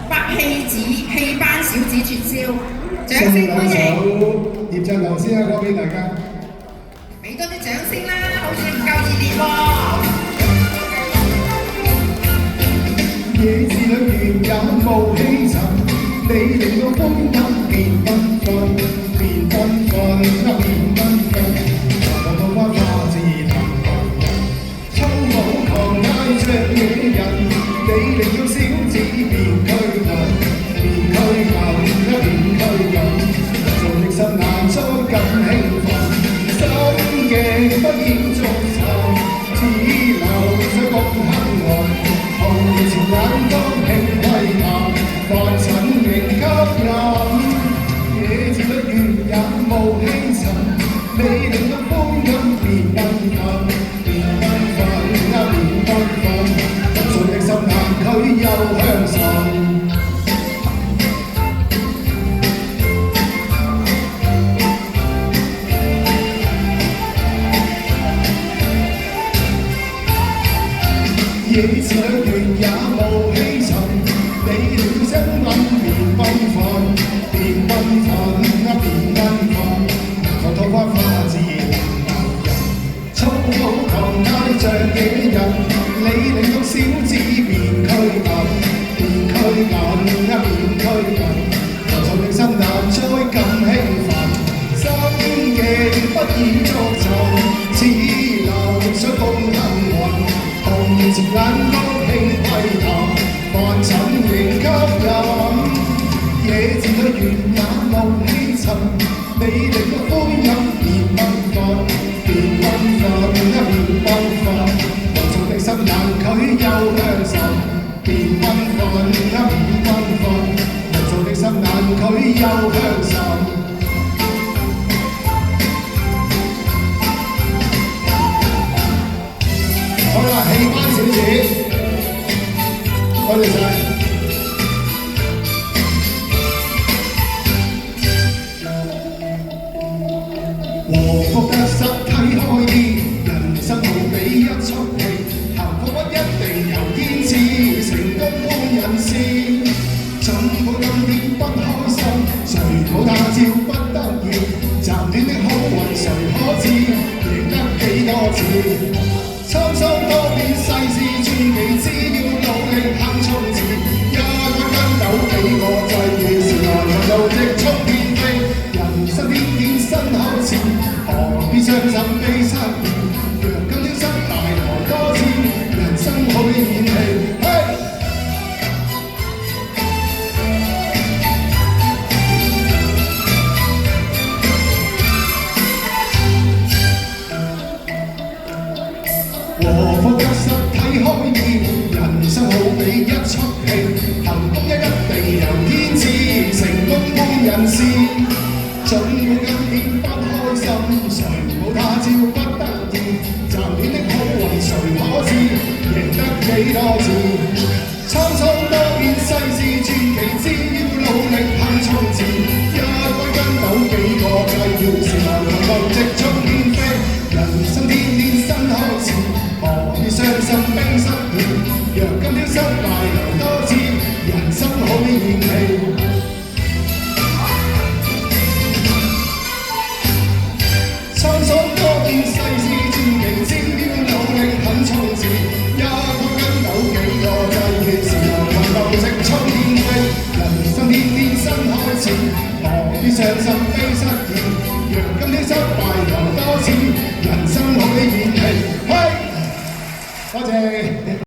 白戲子戲班小子絕招，掌聲送兩歡迎！首葉振棠詩歌俾大家。俾多啲掌聲啦，好似唔夠熱烈喎。野字裏原也無氣塵，你令到風音變繽紛，變繽紛，變繽紛。浮桃花花自騰雲人，粗武狂嗌着野人，你令到小子變拘謹，變拘謹，變拘謹。做逆心難再更興奮，心境不厭足尋，只留在共幸運。紅前眼光輕窺探，凡塵仍吸引。野字裏原也無輕塵，你令到歡欣變繽紛，變繽紛，變繽紛。怎做的心難拒又向神。野字裏原也無氣塵，你令聲韻變繽紛，變繽紛，變繽紛。浮桃花花自能迷人，粗魯狂嗌着野人，你令到小子變拘謹，變拘謹，變拘謹。浮躁的心難再更興奮，心境不厭足尋，只留想共幸運。紅前眼光輕窺探，凡塵仍吸引。野字裏原也無氣塵，你令到歡欣變繽紛，變繽紛，變繽紛。浮躁的心難拒又向神，變繽紛，變繽紛。浮躁的心難拒又向神。好啦，戲班小子，多謝晒。和福嘅實體開啲，人生好比一出戲，幸福不一定由天賜，成功觀人先。怎好今天不開心，誰冇他朝不得意，暫短的好運誰可知，贏得幾多次。滄桑多變世事傳奇，只要努力肯衝刺，一關跟斗幾個際遇，時來運到直衝天飛。人生天天新開始，何必傷心悲失意？若今天失敗來多次，人生好比演戲。和福嘅實體開演，人生好比一出戲，幸福一定由天賜，成功觀人先。儘管今天不開心，誰冇他朝不得意，暫短的好運誰可知，贏得幾多次。滄桑多變世事傳奇，只要努力肯衝刺，一關跟斗幾個際遇，時來運到直衝天飛。人生天天新開始，何必傷心悲失意？若今天失敗來多次，人生好比演戲。滄桑多變世事傳奇，只要努力肯衝刺，一關跟斗幾個際遇，時來運到直衝天飛。人生天天新開始，何必傷心悲失意？若今天失敗來多次，人生好比演戲。多謝。